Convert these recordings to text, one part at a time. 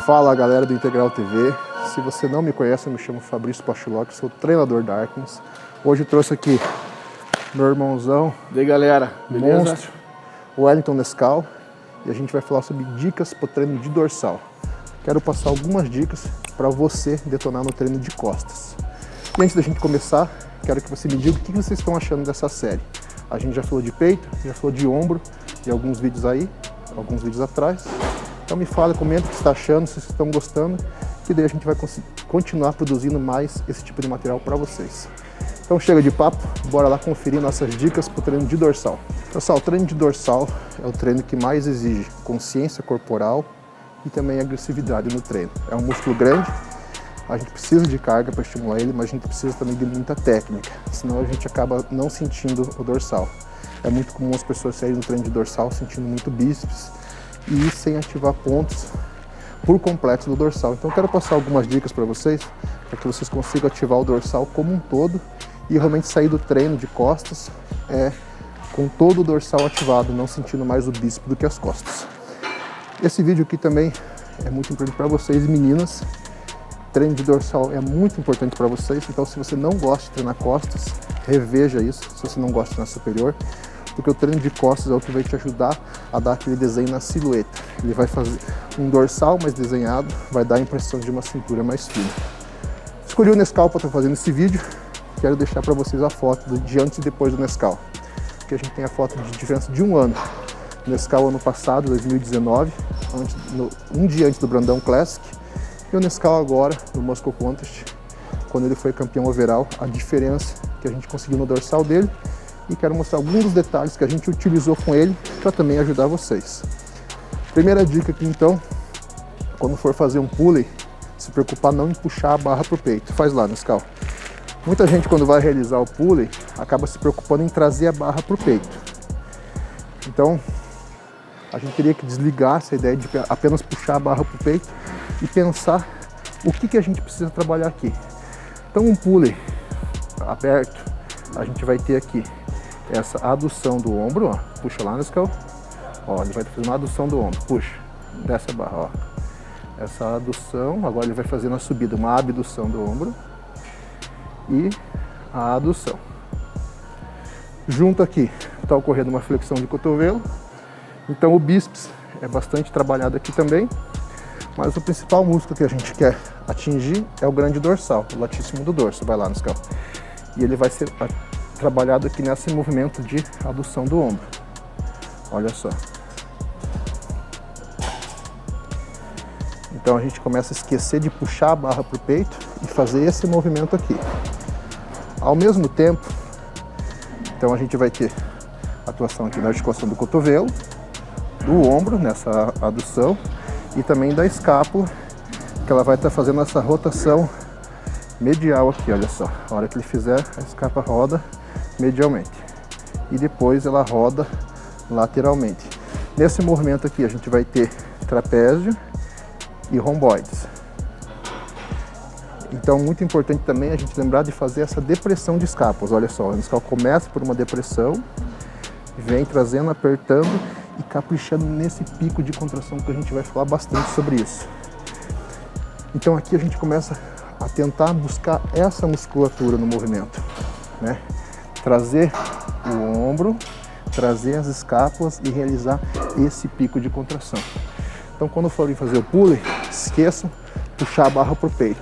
Fala galera do Integral TV, se você não me conhece, eu me chamo Fabrício Pachulok, sou treinador da Arkins. Hoje eu trouxe aqui meu irmãozão, E aí galera, beleza? monstro, Wellington Nescau, e a gente vai falar sobre dicas para o treino de dorsal. Quero passar algumas dicas para você detonar no treino de costas. E antes da gente começar, quero que você me diga o que vocês estão achando dessa série. A gente já falou de peito, já falou de ombro, e alguns vídeos aí, alguns vídeos atrás. Então me fala, comenta o que você está achando, se vocês estão gostando, que daí a gente vai continuar produzindo mais esse tipo de material para vocês. Então chega de papo, bora lá conferir nossas dicas para o treino de dorsal. Pessoal, o treino de dorsal é o treino que mais exige consciência corporal e também agressividade no treino. É um músculo grande, a gente precisa de carga para estimular ele, mas a gente precisa também de muita técnica, senão a gente acaba não sentindo o dorsal. É muito comum as pessoas saírem no treino de dorsal sentindo muito bíceps, e sem ativar pontos por completo do dorsal. Então eu quero passar algumas dicas para vocês, para que vocês consigam ativar o dorsal como um todo e realmente sair do treino de costas com todo o dorsal ativado, não sentindo mais o bíceps do que as costas. Esse vídeo aqui também é muito importante para vocês, meninas. Treino de dorsal é muito importante para vocês, então se você não gosta de treinar costas, reveja isso, se você não gosta de treinar superior, porque o treino de costas é o que vai te ajudar a dar aquele desenho na silhueta. Ele vai fazer um dorsal mais desenhado, vai dar a impressão de uma cintura mais fina. Escolhi o Nescau para estar fazendo esse vídeo, quero deixar para vocês a foto de antes e depois do Nescau. Aqui a gente tem a foto de diferença de um ano. O Nescau ano passado, 2019, um dia antes do Brandão Classic, e o Nescau agora, no Moscow Contest, quando ele foi campeão overall, a diferença que a gente conseguiu no dorsal dele, e quero mostrar alguns dos detalhes que a gente utilizou com ele para também ajudar vocês. Primeira dica aqui então, quando for fazer um pulley, se preocupar não em puxar a barra para o peito. Faz lá, Nescau. Muita gente quando vai realizar o pulley, acaba se preocupando em trazer a barra para o peito. Então, a gente teria que desligar essa ideia de apenas puxar a barra para o peito e pensar o que a gente precisa trabalhar aqui. Então um pulley aberto, a gente vai ter aqui essa adução do ombro, ó. Puxa lá, Nescau. Ó, ele vai fazer uma adução do ombro, puxa, desce a barra, ó. Essa adução, agora ele vai fazer na subida uma abdução do ombro e a adução. Junto aqui está ocorrendo uma flexão de cotovelo, então o bíceps é bastante trabalhado aqui também, mas o principal músculo que a gente quer atingir é o grande dorsal, o latíssimo do dorso. Vai lá, Nescau. E ele vai ser trabalhado aqui nesse movimento de adução do ombro. Olha só. Então a gente começa a esquecer de puxar a barra para o peito e fazer esse movimento aqui. Ao mesmo tempo, então a gente vai ter atuação aqui na articulação do cotovelo, do ombro nessa adução e também da escápula, que ela vai estar fazendo essa rotação medial aqui, olha só. A hora que ele fizer, a escápula roda medialmente e depois ela roda lateralmente. Nesse movimento aqui a gente vai ter trapézio e romboides. Então muito importante também a gente lembrar de fazer essa depressão de escápulas. Olha só, o Nescau começa por uma depressão, vem trazendo, apertando e caprichando nesse pico de contração que a gente vai falar bastante sobre isso. Então aqui a gente começa a tentar buscar essa musculatura no movimento, né? Trazer o ombro, trazer as escápulas e realizar esse pico de contração. Então quando forem fazer o pulley, esqueçam puxar a barra para o peito.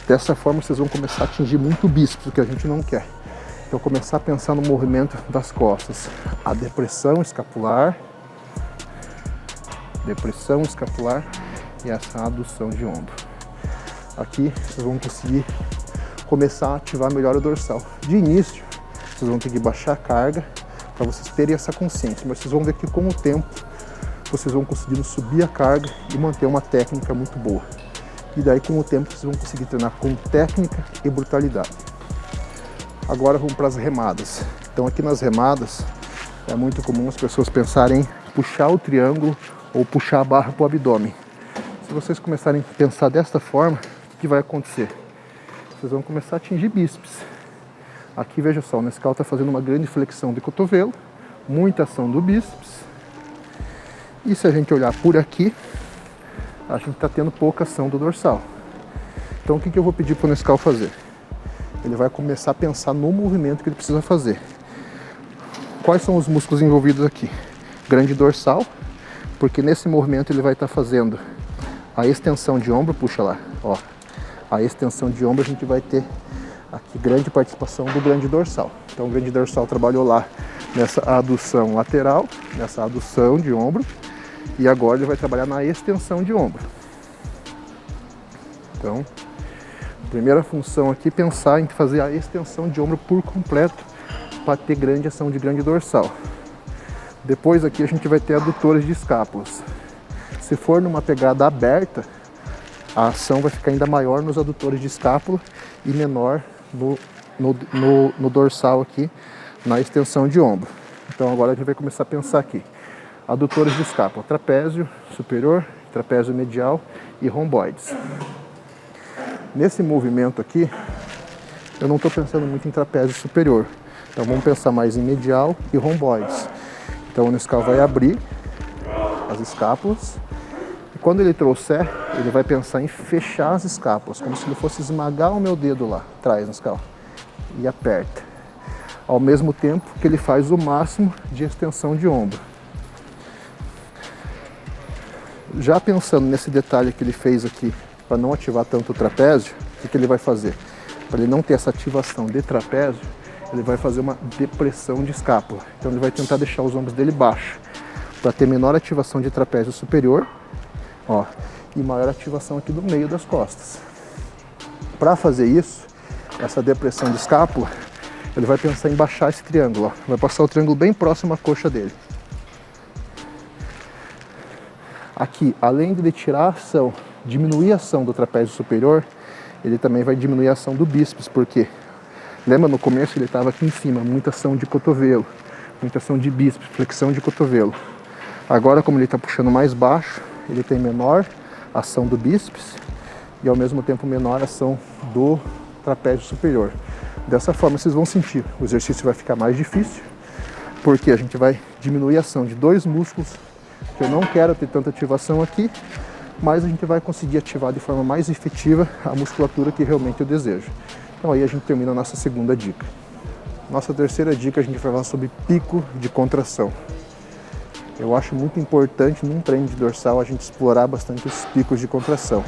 Dessa forma vocês vão começar a atingir muito o bíceps, o que a gente não quer. Então começar a pensar no movimento das costas. A depressão escapular e essa adução de ombro. Aqui vocês vão conseguir começar a ativar melhor o dorsal. De início, vocês vão ter que baixar a carga para vocês terem essa consciência, mas vocês vão ver que com o tempo vocês vão conseguindo subir a carga e manter uma técnica muito boa. E daí com o tempo vocês vão conseguir treinar com técnica e brutalidade. Agora vamos para as remadas. Então aqui nas remadas é muito comum as pessoas pensarem em puxar o triângulo ou puxar a barra para o abdômen. Se vocês começarem a pensar desta forma, o que vai acontecer? Vocês vão começar a atingir bíceps. Aqui, veja só, o Nescau está fazendo uma grande flexão de cotovelo, muita ação do bíceps. E se a gente olhar por aqui, a gente está tendo pouca ação do dorsal. Então o que eu vou pedir para o Nescau fazer? Ele vai começar a pensar no movimento que ele precisa fazer. Quais são os músculos envolvidos aqui? Grande dorsal, porque nesse movimento ele vai estar fazendo a extensão de ombro, puxa lá, ó. A extensão de ombro a gente vai ter aqui grande participação do grande dorsal. Então o grande dorsal trabalhou lá nessa adução lateral, nessa adução de ombro, e agora ele vai trabalhar na extensão de ombro. Então, a primeira função aqui é pensar em fazer a extensão de ombro por completo para ter grande ação de grande dorsal. Depois aqui a gente vai ter adutores de escápulas. Se for numa pegada aberta, a ação vai ficar ainda maior nos adutores de escápula e menor no dorsal aqui, na extensão de ombro. Então agora a gente vai começar a pensar aqui. Adutores de escápula, trapézio superior, trapézio medial e romboides. Nesse movimento aqui, eu não estou pensando muito em trapézio superior. Então vamos pensar mais em medial e romboides. Então o Nescau vai abrir as escápulas. E quando ele trouxer, ele vai pensar em fechar as escápulas, como se ele fosse esmagar o meu dedo lá atrás, Nescau. E aperta. Ao mesmo tempo que ele faz o máximo de extensão de ombro. Já pensando nesse detalhe que ele fez aqui, para não ativar tanto o trapézio, o que ele vai fazer? Para ele não ter essa ativação de trapézio, ele vai fazer uma depressão de escápula. Então ele vai tentar deixar os ombros dele baixos, para ter menor ativação de trapézio superior, ó, e maior ativação aqui do meio das costas. Para fazer isso, essa depressão de escápula, ele vai pensar em baixar esse triângulo, ó. Vai passar o triângulo bem próximo à coxa dele. Aqui, além de ele tirar a ação, diminuir a ação do trapézio superior, ele também vai diminuir a ação do bíceps, porque lembra no começo ele estava aqui em cima, muita ação de cotovelo, muita ação de bíceps, flexão de cotovelo. Agora, como ele está puxando mais baixo, ele tem menor ação do bíceps e ao mesmo tempo menor ação do trapézio superior. Dessa forma vocês vão sentir, o exercício vai ficar mais difícil, porque a gente vai diminuir a ação de dois músculos que eu não quero ter tanta ativação aqui, mas a gente vai conseguir ativar de forma mais efetiva a musculatura que realmente eu desejo. Então aí a gente termina a nossa segunda dica. Nossa terceira dica, a gente vai falar sobre pico de contração. Eu acho muito importante num treino de dorsal a gente explorar bastante os picos de contração.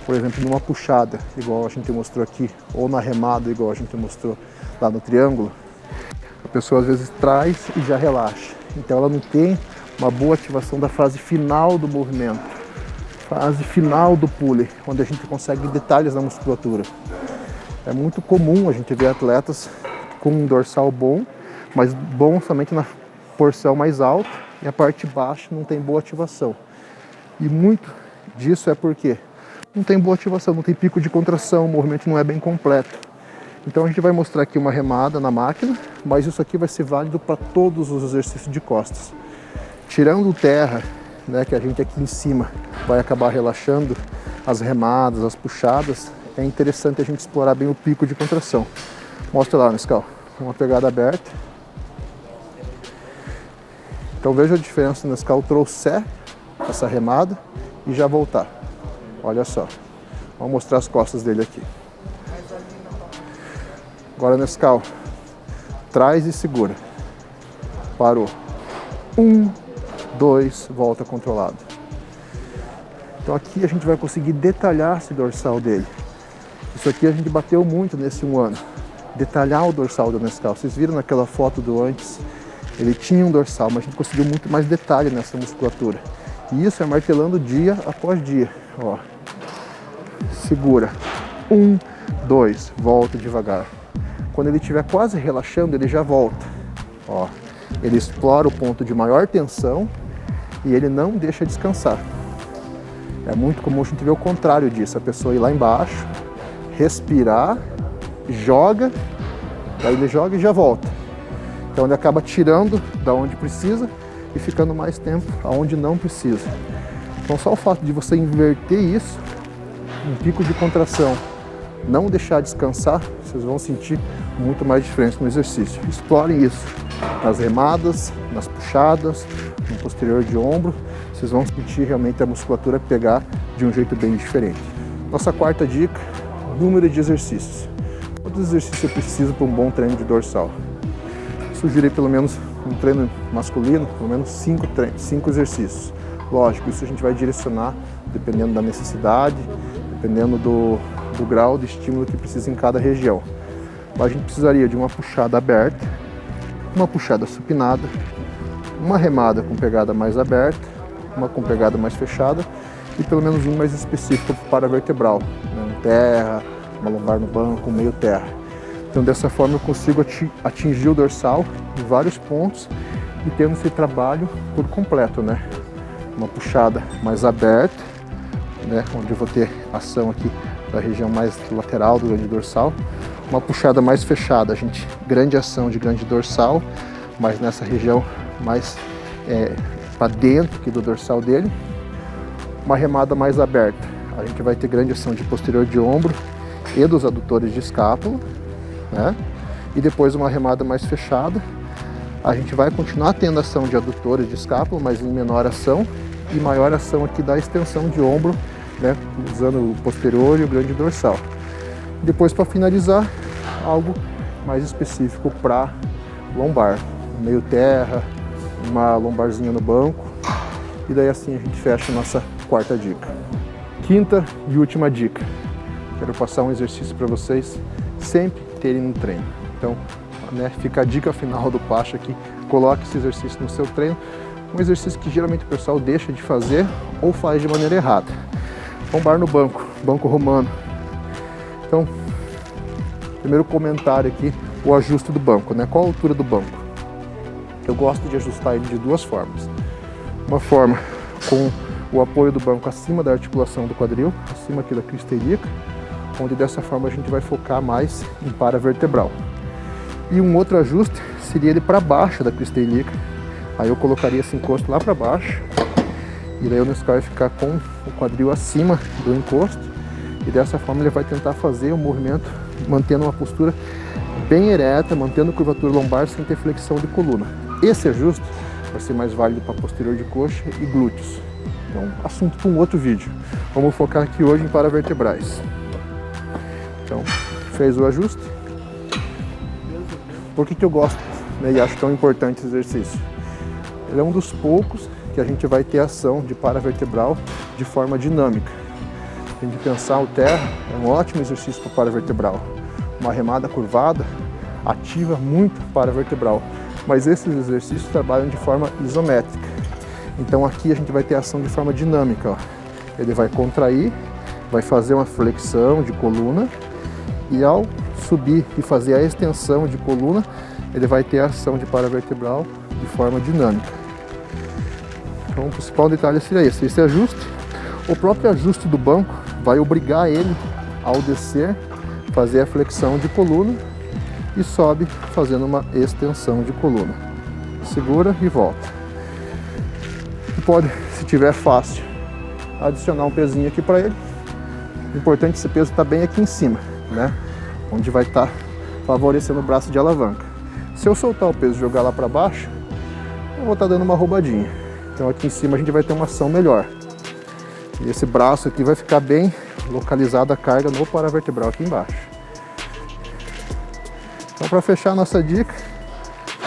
Por exemplo, numa puxada, igual a gente mostrou aqui, ou na remada, igual a gente mostrou lá no triângulo, a pessoa às vezes traz e já relaxa. Então ela não tem uma boa ativação da fase final do movimento, fase final do pulley, onde a gente consegue detalhes na musculatura. É muito comum a gente ver atletas com um dorsal bom, mas bom somente na porção mais alta, e a parte baixa não tem boa ativação. E muito disso é porque não tem boa ativação, não tem pico de contração, o movimento não é bem completo. Então a gente vai mostrar aqui uma remada na máquina, mas isso aqui vai ser válido para todos os exercícios de costas. Tirando o terra, né, que a gente aqui em cima vai acabar relaxando, as remadas, as puxadas, é interessante a gente explorar bem o pico de contração. Mostra lá, Nescau, uma pegada aberta. Então veja a diferença se o Nescau trouxer essa remada e já voltar. Olha só, vamos mostrar as costas dele aqui. Agora, Nescau, traz e segura. Parou. 1, 2, volta controlado. Então aqui a gente vai conseguir detalhar esse dorsal dele. Isso aqui a gente bateu muito nesse 1 ano. Detalhar o dorsal do Nescau. Vocês viram naquela foto do antes? Ele tinha um dorsal, mas a gente conseguiu muito mais detalhe nessa musculatura. E isso é martelando dia após dia. Ó. Segura. 1, 2, volta devagar. Quando ele estiver quase relaxando, ele já volta. Ó. Ele explora o ponto de maior tensão e ele não deixa descansar. É muito comum a gente ver o contrário disso. A pessoa ir lá embaixo, respirar, joga, daí ele joga e já volta. Então ele acaba tirando da onde precisa e ficando mais tempo aonde não precisa. Então só o fato de você inverter isso, um pico de contração, não deixar descansar, vocês vão sentir muito mais diferença no exercício. Explorem isso nas remadas, nas puxadas, no posterior de ombro. Vocês vão sentir realmente a musculatura pegar de um jeito bem diferente. Nossa quarta dica, número de exercícios. Quantos exercícios eu preciso para um bom treino de dorsal? Sugiro pelo menos um treino masculino, pelo menos 5 exercícios. Lógico, isso a gente vai direcionar dependendo da necessidade, dependendo do grau de estímulo que precisa em cada região. Mas a gente precisaria de uma puxada aberta, uma puxada supinada, uma remada com pegada mais aberta, uma com pegada mais fechada e pelo menos um mais específico para o paravertebral, né? Um terra, uma lombar no banco, um meio terra. Então dessa forma eu consigo atingir o dorsal em vários pontos e tendo esse trabalho por completo, né? Uma puxada mais aberta, né? Onde eu vou ter ação aqui da região mais lateral do grande dorsal. Uma puxada mais fechada, a gente grande ação de grande dorsal, mas nessa região mais para dentro aqui do dorsal dele. Uma remada mais aberta, a gente vai ter grande ação de posterior de ombro e dos adutores de escápula, né? E depois uma remada mais fechada, a gente vai continuar tendo ação de adutores de escápula, mas em menor ação e maior ação aqui da extensão de ombro, né? Usando o posterior e o grande dorsal. Depois, para finalizar, algo mais específico para lombar, meio terra, uma lombarzinha no banco, e daí assim a gente fecha a nossa quarta dica. Quinta e última dica, quero passar um exercício para vocês sempre terem no treino. Então, né, fica a dica final do Pacha aqui, coloque esse exercício no seu treino, um exercício que geralmente o pessoal deixa de fazer ou faz de maneira errada. Lombar no banco, banco romano. Então, primeiro comentário aqui, o ajuste do banco, né? Qual a altura do banco? Eu gosto de ajustar ele de duas formas. Uma forma com o apoio do banco acima da articulação do quadril, acima aqui da crista ilíaca, onde dessa forma a gente vai focar mais em paravertebral. E um outro ajuste seria ele para baixo da crista ilíaca. Aí eu colocaria esse encosto lá para baixo, e daí o Nescau vai ficar com o quadril acima do encosto, e dessa forma ele vai tentar fazer o movimento mantendo uma postura bem ereta, mantendo a curvatura lombar sem ter flexão de coluna. Esse ajuste vai ser mais válido para posterior de coxa e glúteos. Então, assunto para um outro vídeo. Vamos focar aqui hoje em paravertebrais. Então, fez o ajuste. Por que eu gosto, né, e acho tão importante esse exercício? Ele é um dos poucos que a gente vai ter ação de paravertebral de forma dinâmica. Tem que pensar, o terra é um ótimo exercício para paravertebral. Uma remada curvada ativa muito paravertebral, mas esses exercícios trabalham de forma isométrica. Então aqui a gente vai ter ação de forma dinâmica, ó. Ele vai contrair, vai fazer uma flexão de coluna e ao subir e fazer a extensão de coluna, ele vai ter a ação de paravertebral de forma dinâmica. Então o principal detalhe seria esse ajuste. O próprio ajuste do banco vai obrigar ele ao descer, fazer a flexão de coluna e sobe fazendo uma extensão de coluna. Segura e volta. E pode, se tiver fácil, adicionar um pezinho aqui para ele. O importante é esse peso estar bem aqui em cima, né? Onde vai estar favorecendo o braço de alavanca. Se eu soltar o peso e jogar lá para baixo, eu vou estar dando uma roubadinha. Então aqui em cima a gente vai ter uma ação melhor. E esse braço aqui vai ficar bem localizado a carga no paravertebral aqui embaixo. Então, para fechar a nossa dica,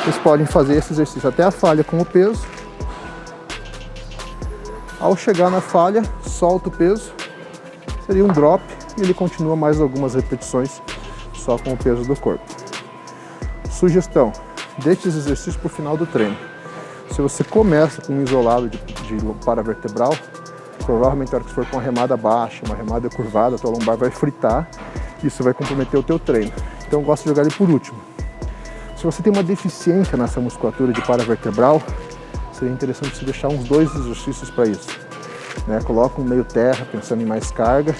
vocês podem fazer esse exercício até a falha com o peso. Ao chegar na falha, solta o peso, seria um drop e ele continua mais algumas repetições só com o peso do corpo. Sugestão, deixe esse exercício para o final do treino. Se você começa com um isolado de paravertebral, provavelmente na hora que for com uma remada baixa, uma remada curvada, a tua lombar vai fritar, isso vai comprometer o teu treino. Então eu gosto de jogar ele por último. Se você tem uma deficiência nessa musculatura de paravertebral, seria interessante você deixar uns 2 exercícios para isso, né? Coloca um meio terra, pensando em mais carga,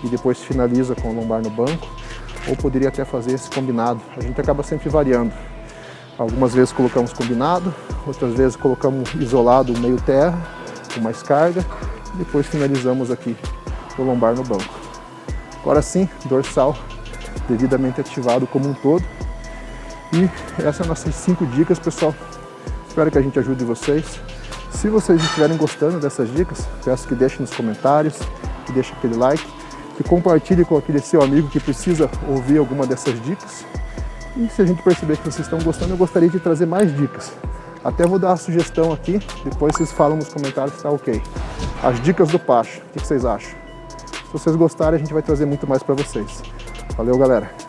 e depois finaliza com a lombar no banco, ou poderia até fazer esse combinado. A gente acaba sempre variando. Algumas vezes colocamos combinado, outras vezes colocamos isolado meio terra, com mais carga, e depois finalizamos aqui o lombar no banco. Agora sim, dorsal devidamente ativado como um todo. E essas são nossas 5 dicas, pessoal. Espero que a gente ajude vocês. Se vocês estiverem gostando dessas dicas, peço que deixem nos comentários, que deixem aquele like, que compartilhe com aquele seu amigo que precisa ouvir alguma dessas dicas. E se a gente perceber que vocês estão gostando, eu gostaria de trazer mais dicas. Até vou dar uma sugestão aqui, depois vocês falam nos comentários se tá ok. As dicas do Pacho, o que vocês acham? Se vocês gostarem, a gente vai trazer muito mais para vocês. Valeu, galera!